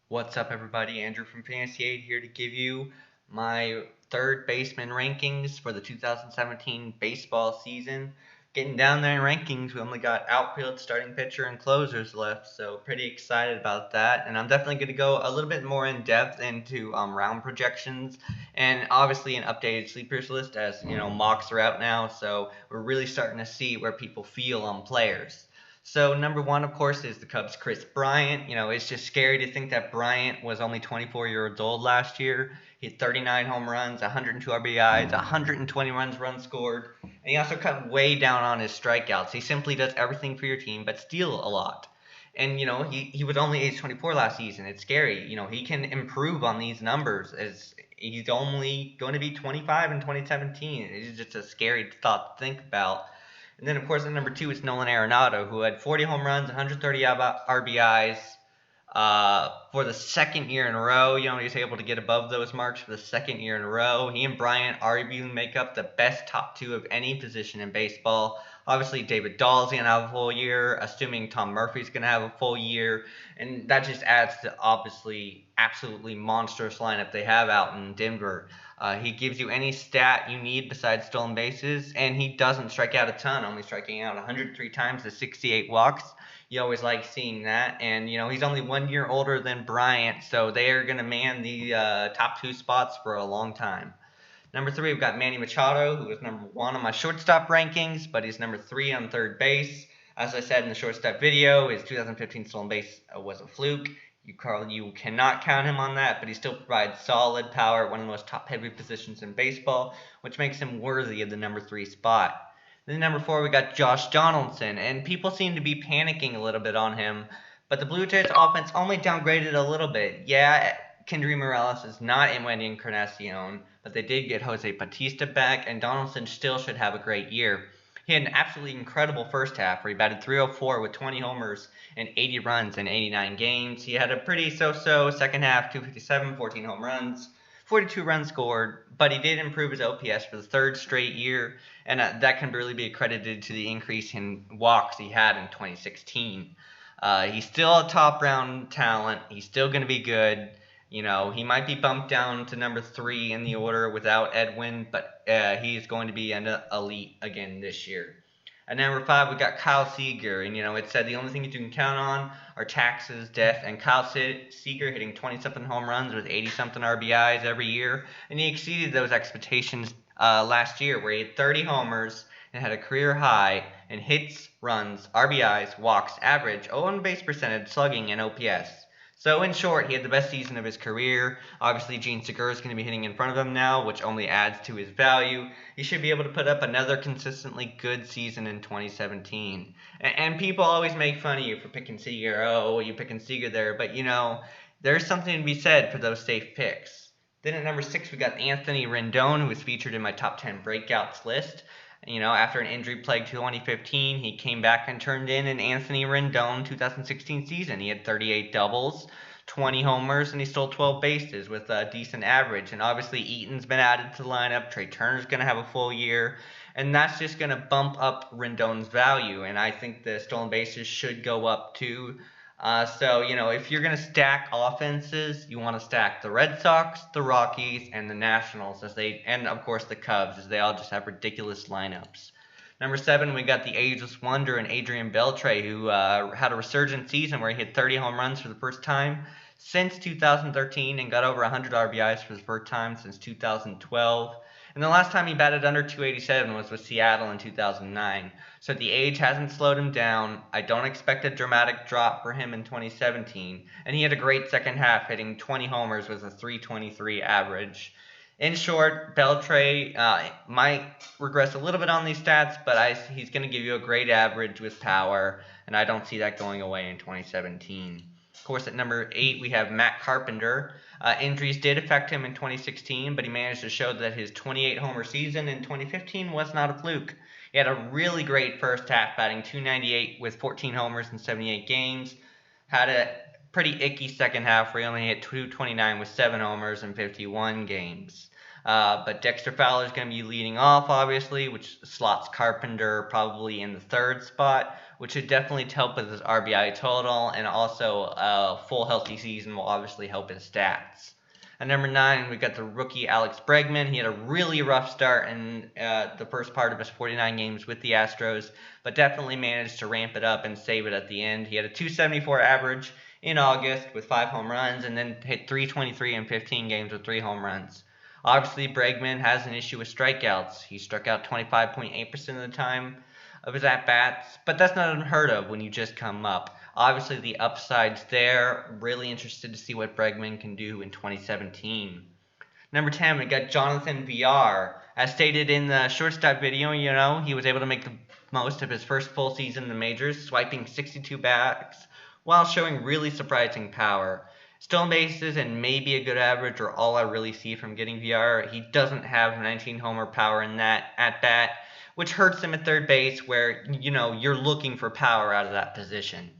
What's up, everybody? Andrew from Fantasy 8 here to give you my third baseman rankings for the 2017 baseball season. Getting down there in rankings, we only got outfield, starting pitcher, and closers left, so pretty excited about that. And I'm definitely going to go a little bit more in depth into round projections and obviously an updated sleepers list as mocks are out now, so we're really starting to see where people feel on players. So number one, of course, is the Cubs' Kris Bryant. It's just scary to think that Bryant was only 24 years old last year. He had 39 home runs, 102 RBIs, 120 runs scored, and he also cut way down on his strikeouts. He simply does everything for your team, but steal a lot. And he was only age 24 last season. It's scary. He can improve on these numbers as he's only going to be 25 in 2017. It's just a scary thought to think about. And then, of course, at number two, it's Nolan Arenado, who had 40 home runs, 130 RBIs for the second year in a row. He was able to get above those marks for the second year in a row. He and Bryant arguably make up the best top two of any position in baseball. Obviously, David Dahl's going to have a full year, assuming Tom Murphy's going to have a full year. And that just adds to obviously absolutely monstrous lineup they have out in Denver. He gives you any stat you need besides stolen bases, and he doesn't strike out a ton, only striking out 103 times to 68 walks. You always like seeing that. And, he's only 1 year older than Bryant, so they are going to man the top two spots for a long time. Number three, we've got Manny Machado, who was number one on my shortstop rankings, but he's number three on third base. As I said in the shortstop video, his 2015 stolen base was a fluke. You cannot count him on that, but he still provides solid power at one of the most top-heavy positions in baseball, which makes him worthy of the number three spot. Then number four, we got Josh Donaldson, and people seem to be panicking a little bit on him, but the Blue Jays offense only downgraded a little bit. Yeah, Kendry Morales is not in Wendy Encarnacion, but they did get Jose Bautista back, and Donaldson still should have a great year. He had an absolutely incredible first half where he batted .304 with 20 homers and 80 runs in 89 games. He had a pretty so-so second half, 257, 14 home runs, 42 runs scored, but he did improve his OPS for the third straight year, and that can really be accredited to the increase in walks he had in 2016. He's still a top-round talent. He's still going to be good. He might be bumped down to number three in the order without Edwin, but he's going to be an elite again this year. At number five, we got Kyle Seager, and it said the only thing you can count on are taxes, death, and Kyle Seager hitting 20-something home runs with 80-something RBIs every year, and he exceeded those expectations last year, where he had 30 homers and had a career high in hits, runs, RBIs, walks, average, on-base percentage, slugging, and OPS. So in short, he had the best season of his career. Obviously, Gene Segura is going to be hitting in front of him now, which only adds to his value. He should be able to put up another consistently good season in 2017. And people always make fun of you for picking Seager. Oh, you picking Seager there. But, there's something to be said for those safe picks. Then at number six, we got Anthony Rendon, who was featured in my top 10 breakouts list. After an injury-plagued 2015, he came back and turned in an Anthony Rendon 2016 season. He had 38 doubles, 20 homers, and he stole 12 bases with a decent average. And obviously, Eaton's been added to the lineup. Trey Turner's going to have a full year. And that's just going to bump up Rendon's value. And I think the stolen bases should go up too. So, if you're going to stack offenses, you want to stack the Red Sox, the Rockies, and the Nationals, and of course the Cubs, as they all just have ridiculous lineups. Number seven, we got the ageless wonder and Adrian Beltre, who had a resurgent season where he hit 30 home runs for the first time since 2013 and got over 100 RBIs for the first time since 2012. And the last time he batted under 287 was with Seattle in 2009. So the age hasn't slowed him down. I don't expect a dramatic drop for him in 2017. And he had a great second half, hitting 20 homers with a .323 average. In short, Beltre might regress a little bit on these stats, but he's going to give you a great average with power, and I don't see that going away in 2017. Of course, at number 8, we have Matt Carpenter. Injuries did affect him in 2016, but he managed to show that his 28-homer season in 2015 was not a fluke. He had a really great first half, batting .298 with 14 homers in 78 games. Had a pretty icky second half where he only hit .229 with 7 homers in 51 games. But Dexter Fowler is going to be leading off, obviously, which slots Carpenter probably in the third spot, which should definitely help with his RBI total, and also a full healthy season will obviously help his stats. At number 9, we got the rookie Alex Bregman. He had a really rough start in the first part of his 49 games with the Astros, but definitely managed to ramp it up and save it at the end. He had a .274 average in August with 5 home runs, and then hit .323 in 15 games with 3 home runs. Obviously, Bregman has an issue with strikeouts. He struck out 25.8% of the time of his at-bats, but that's not unheard of when you just come up. Obviously, the upside's there. Really interested to see what Bregman can do in 2017. Number 10, we got Jonathan Villar. As stated in the shortstop video, he was able to make the most of his first full season in the majors, swiping 62 bats while showing really surprising power. Stolen bases and maybe a good average are all I really see from getting Villar. He doesn't have 19 homer power in that at-bat, which hurts him at third base where, you're looking for power out of that position.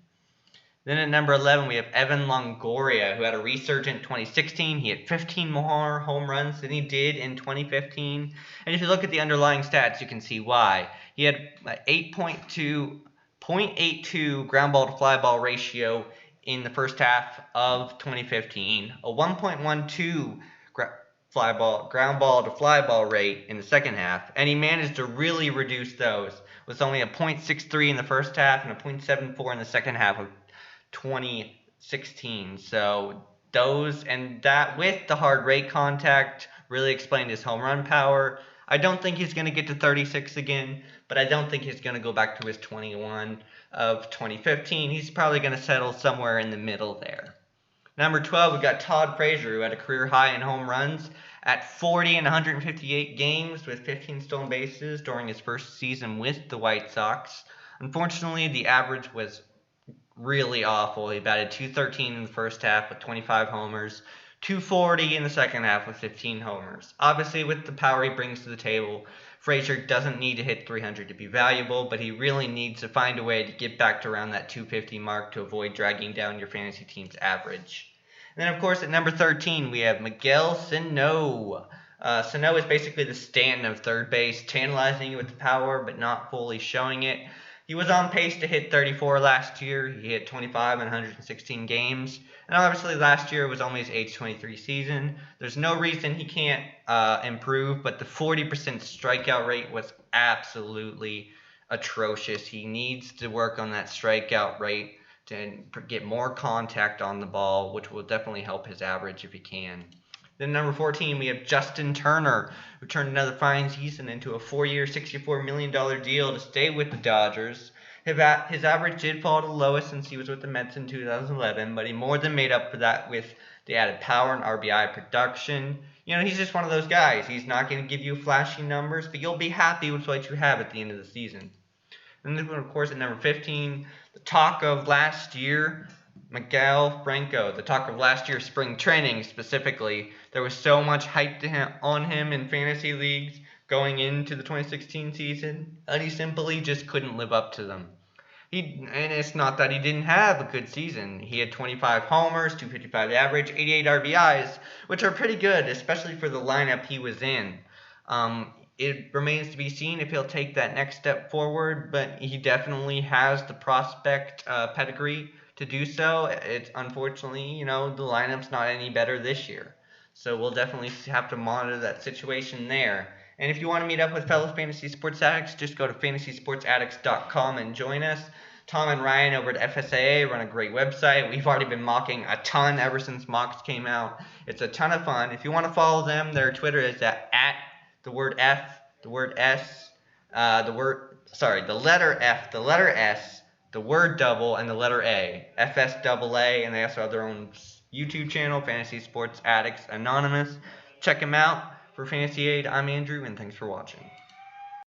Then at number 11, we have Evan Longoria, who had a resurgent 2016. He had 15 more home runs than he did in 2015. And if you look at the underlying stats, you can see why. He had an 0.82 ground ball to fly ball ratio in the first half of 2015, a 1.12 ground ball to fly ball rate in the second half, and he managed to really reduce those with only a .63 in the first half and a .74 in the second half of 2016. So those and that with the hard rate contact really explained his home run power. I don't think he's going to get to 36 again, but I don't think he's going to go back to his 21 of 2015. He's probably going to settle somewhere in the middle there. Number 12, we got Todd Frazier, who had a career high in home runs at 40 in 158 games with 15 stolen bases during his first season with the White Sox. Unfortunately, the average was really awful. He batted .213 in the first half with 25 homers, .240 in the second half with 15 homers. Obviously, with the power he brings to the table, Frazier doesn't need to hit 300 to be valuable, but he really needs to find a way to get back to around that .250 mark to avoid dragging down your fantasy team's average. And then, of course, at number 13, we have Miguel Sano. Sano is basically the Stanton of third base, tantalizing you with the power, but not fully showing it. He was on pace to hit 34 last year. He hit 25 in 116 games. And obviously last year was only his age 23 season. There's no reason he can't improve, but the 40% strikeout rate was absolutely atrocious. He needs to work on that strikeout rate to get more contact on the ball, which will definitely help his average if he can. Then number 14, we have Justin Turner, who turned another fine season into a 4-year, $64 million deal to stay with the Dodgers. His average did fall to the lowest since he was with the Mets in 2011, but he more than made up for that with the added power and RBI production. He's just one of those guys. He's not going to give you flashy numbers, but you'll be happy with what you have at the end of the season. And then, of course, at number 15, the talk of last year, Maikel Franco, the talk of last year's spring training specifically. There was so much hype on him in fantasy leagues going into the 2016 season, and he simply just couldn't live up to them. And it's not that he didn't have a good season. He had 25 homers, .255 average, 88 RBIs, which are pretty good, especially for the lineup he was in. It remains to be seen if he'll take that next step forward, but he definitely has the prospect pedigree to do so. It's unfortunately, the lineup's not any better this year. So we'll definitely have to monitor that situation there. And if you want to meet up with fellow fantasy sports addicts, just go to fantasysportsaddicts.com and join us. Tom and Ryan over at FSAA run a great website. We've already been mocking a ton ever since mocks came out. It's a ton of fun. If you want to follow them, their Twitter is at the word F, the word S, the letter F, the letter S, the word double, and the letter A, FSAA, and they also have their own YouTube channel, Fantasy Sports Addicts Anonymous. Check them out. For Fantasy Aid, I'm Andrew, and thanks for watching.